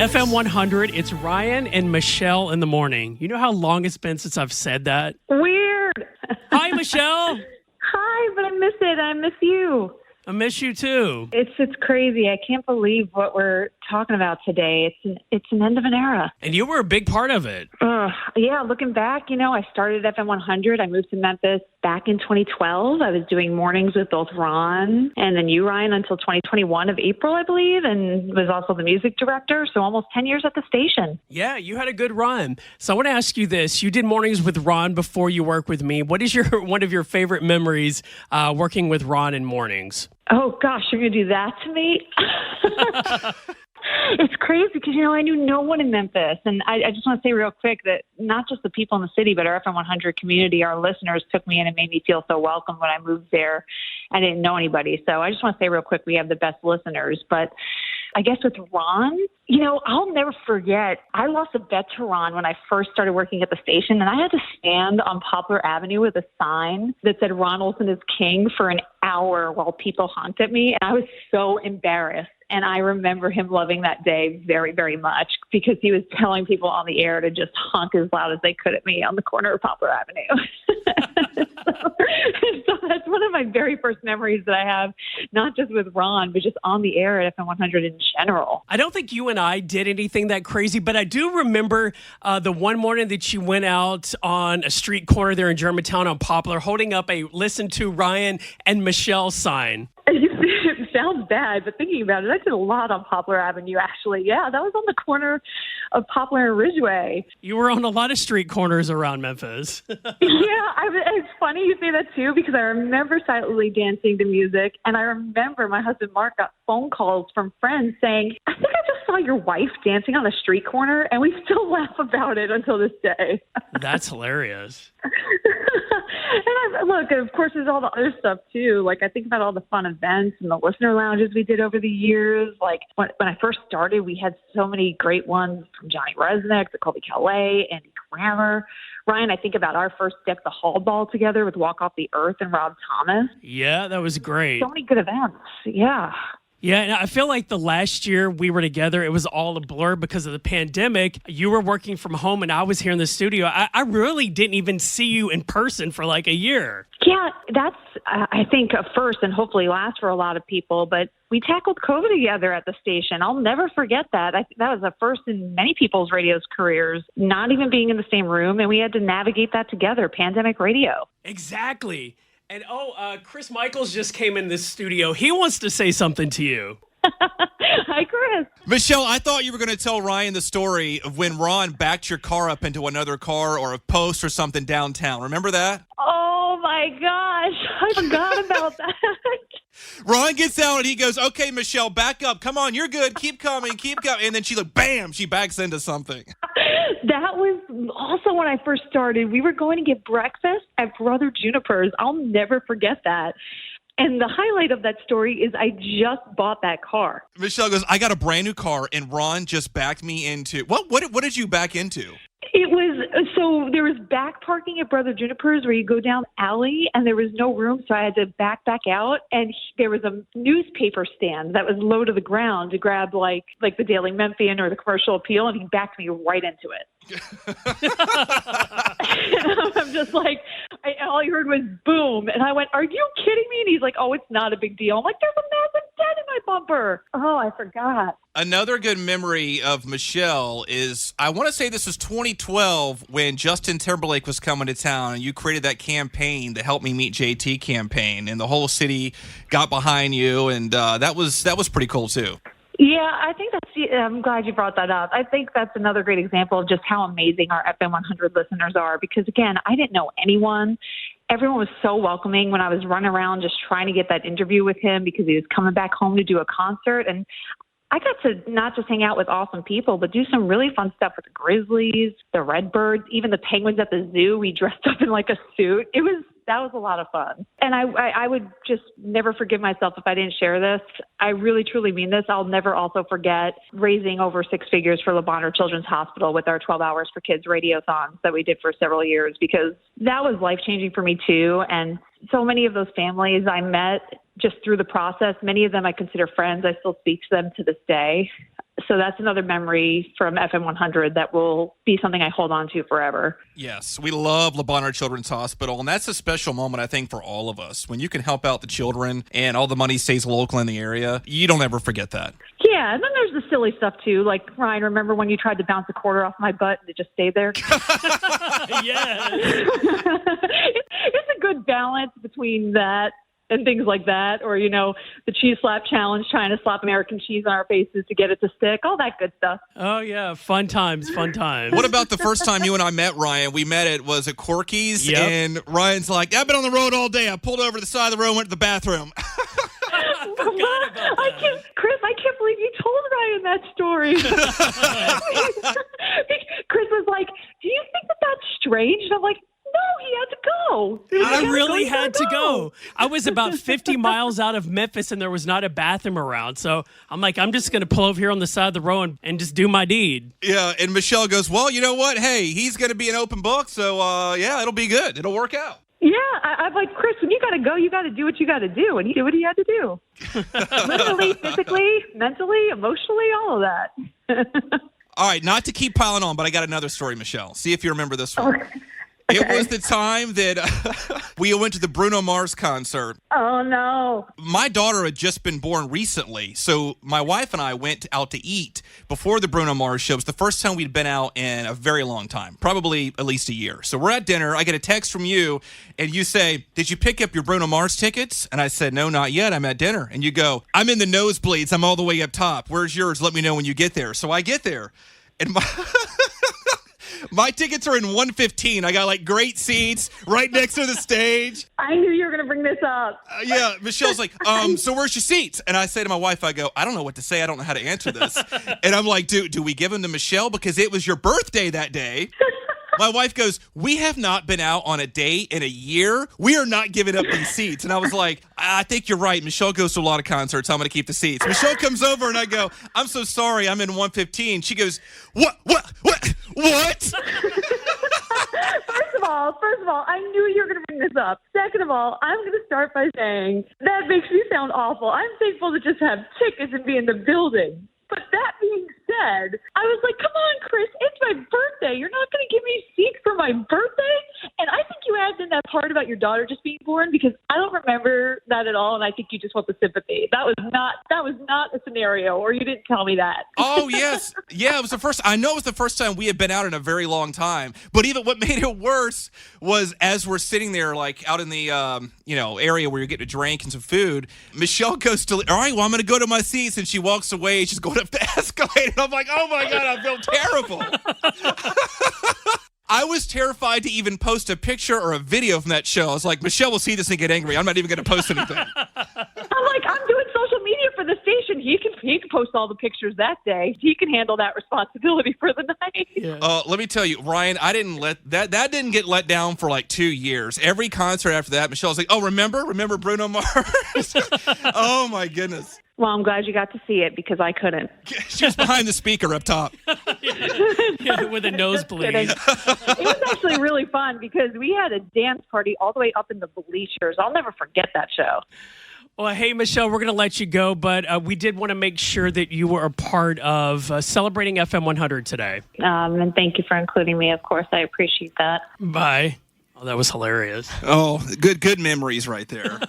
FM100, it's Ryan and Michelle in the morning. You know how long it's been since I've said that? Weird. Hi, Michelle. Hi, but I miss it. I miss you. I miss you too. It's crazy. I can't believe what we're talking about today. It's an end of an era. And you were a big part of it. Yeah, looking back, I started at FM100. I moved to Memphis back in 2012. I was doing mornings with both Ron and then you, Ryan, until 2021 of April, I believe, and was also the music director. So almost 10 years at the station. Yeah, you had a good run. So I want to ask you this. You did mornings with Ron before you worked with me. What is one of your favorite memories working with Ron in mornings? Oh, gosh, you're going to do that to me? It's crazy because, I knew no one in Memphis. And I just want to say real quick that not just the people in the city, but our FM100 community, our listeners took me in and made me feel so welcome when I moved there. I didn't know anybody. So I just want to say real quick, we have the best listeners. But I guess with Ron, I'll never forget. I lost a bet to Ron when I first started working at the station, and I had to stand on Poplar Avenue with a sign that said Ron Olson is king for an hour while people honked at me, and I was so embarrassed. And I remember him loving that day very, very much because he was telling people on the air to just honk as loud as they could at me on the corner of Poplar Avenue. so that's one of my very first memories that I have, not just with Ron, but just on the air at FM100 in general. I don't think you and I did anything that crazy, but I do remember the one morning that you went out on a street corner there in Germantown on Poplar holding up a Listen to Ryan and Michelle sign. It sounds bad, but thinking about it, I did a lot on Poplar Avenue, actually. Yeah, that was on the corner of Poplar and Ridgeway. You were on a lot of street corners around Memphis. It's funny you say that, too, because I remember silently dancing to music, and I remember my husband, Mark, got phone calls from friends saying, I think I just saw your wife dancing on a street corner, and we still laugh about it until this day. That's hilarious. And look, of course, there's all the other stuff, too. Like, I think about all the fun events and the listener lounges we did over the years. Like, when I first started, we had so many great ones from Johnny Resnick to Colby Calais, Andy Grammer. Ryan, I think about our first Deck the Hall Ball together with Walk Off the Earth and Rob Thomas. Yeah, that was great. So many good events. Yeah. Yeah, and I feel like the last year we were together, it was all a blur because of the pandemic. You were working from home and I was here in the studio. I really didn't even see you in person for like a year. Yeah, that's, I think, a first and hopefully last for a lot of people. But we tackled COVID together at the station. I'll never forget that. I think that was a first in many people's radio's careers, not even being in the same room. And we had to navigate that together, pandemic radio. Exactly. And Chris Michaels just came in this studio. He wants to say something to you. Hi, Chris. Michelle, I thought you were going to tell Ryan the story of when Ron backed your car up into another car or a post or something downtown. Remember that? Oh, my gosh. I forgot about that. Ron gets out and he goes, okay, Michelle, back up. Come on, you're good. Keep coming, keep coming. And then she bam, she backs into something. That was also when I first started. We were going to get breakfast at Brother Juniper's. I'll never forget that. And the highlight of that story is I just bought that car. Michelle goes, I got a brand new car, and Ron just backed me into... What did you back into? So there was back parking at Brother Juniper's where you go down alley, and there was no room, so I had to back out. And there was a newspaper stand that was low to the ground to grab like the Daily Memphian or the Commercial Appeal, and he backed me right into it. And I'm just like, all I heard was boom. And I went, are you kidding me? And he's like, oh, it's not a big deal. I'm like, there's a massive dent in my bumper. Oh, I forgot. Another good memory of Michelle is, I want to say this was 2012 when Justin Timberlake was coming to town and you created that campaign, the Help Me Meet JT campaign, and the whole city got behind you, and that was pretty cool too. Yeah, I think I'm glad you brought that up. I think that's another great example of just how amazing our FM100 listeners are because, again, I didn't know anyone. Everyone was so welcoming when I was running around just trying to get that interview with him because he was coming back home to do a concert. And I got to not just hang out with awesome people, but do some really fun stuff with the Grizzlies, the Redbirds, even the Penguins at the zoo. We dressed up in like a suit. That was a lot of fun. And I would just never forgive myself if I didn't share this. I really, truly mean this. I'll never also forget raising over six figures for Le Bonheur Children's Hospital with our 12 Hours for Kids radiothons that we did for several years because that was life-changing for me too. And so many of those families I met just through the process, many of them I consider friends. I still speak to them to this day. So that's another memory from FM100 that will be something I hold on to forever. Yes, we love Le Bonheur Children's Hospital, and that's a special moment, I think, for all of us. When you can help out the children and all the money stays local in the area, you don't ever forget that. Yeah, and then there's the silly stuff, too. Like, Ryan, remember when you tried to bounce a quarter off my butt and it just stayed there? Yes. It's a good balance between that and things like that, or, the cheese slap challenge, trying to slap American cheese on our faces to get it to stick, all that good stuff. Oh, yeah. Fun times. What about the first time you and I met, Ryan? We met at, was it Corky's? Yep. And Ryan's like, I've been on the road all day. I pulled over to the side of the road and went to the bathroom. Chris, I can't believe you told Ryan that story. Chris was like, do you think that that's strange? And I'm like, no, he had to go. I really had to go. I was about 50 miles out of Memphis, and there was not a bathroom around. So I'm like, I'm just going to pull over here on the side of the road and just do my deed. Yeah, and Michelle goes, well, you know what? Hey, he's going to be an open book, so, yeah, it'll be good. It'll work out. Yeah, I'm like, Chris, when you got to go, you got to do what you got to do. And he did what he had to do. Literally, physically, mentally, emotionally, all of that. All right, not to keep piling on, but I got another story, Michelle. See if you remember this one. Okay. It was the time that we went to the Bruno Mars concert. Oh, no. My daughter had just been born recently, so my wife and I went out to eat before the Bruno Mars show. It was the first time we'd been out in a very long time, probably at least a year. So we're at dinner. I get a text from you, and you say, did you pick up your Bruno Mars tickets? And I said, no, not yet. I'm at dinner. And you go, I'm in the nosebleeds. I'm all the way up top. Where's yours? Let me know when you get there. So I get there, and my tickets are in 115. I got like great seats right next to the stage. I knew you were going to bring this up. Yeah, Michelle's like, so where's your seats? And I say to my wife, I go, I don't know what to say. I don't know how to answer this. And I'm like, do we give them to Michelle because it was your birthday that day? My wife goes, we have not been out on a date in a year. We are not giving up these seats. And I was like, I think you're right. Michelle goes to a lot of concerts. I'm going to keep the seats. Michelle comes over and I go, I'm so sorry. I'm in 115. She goes, What? First of all, I knew you were going to bring this up. Second of all, I'm going to start by saying that makes me sound awful. I'm thankful to just have tickets and be in the building. But that being said, I was like, come on, Chris, it's my birthday. You're not going to give me seats for my birthday? And I think you added in that part about your daughter just being born because I don't remember that at all, and I think you just want the sympathy. That was not a scenario, or you didn't tell me that. Oh, yes. Yeah, it was the first. I know it was the first time we had been out in a very long time. But even what made it worse was as we're sitting there, like out in the area where you're getting a drink and some food, Michelle goes to, all right, well, I'm going to go to my seats, and she walks away. She's going up the escalator. I'm like, oh my God, I feel terrible. I was terrified to even post a picture or a video from that show. I was like, Michelle will see this and get angry. I'm not even going to post anything. I'm like, I'm doing social media for the station. He can post all the pictures that day. He can handle that responsibility for the night. Yeah. Let me tell you, Ryan, I didn't let that didn't get let down for like 2 years. Every concert after that, Michelle's like, oh, remember Bruno Mars? Oh my goodness. Well, I'm glad you got to see it because I couldn't. She was behind the speaker up top. Yeah, with a nosebleed. It was actually really fun because we had a dance party all the way up in the bleachers. I'll never forget that show. Well, hey, Michelle, we're going to let you go, but we did want to make sure that you were a part of celebrating FM100 today. And thank you for including me. Of course, I appreciate that. Bye. Oh, that was hilarious. Oh, good memories right there.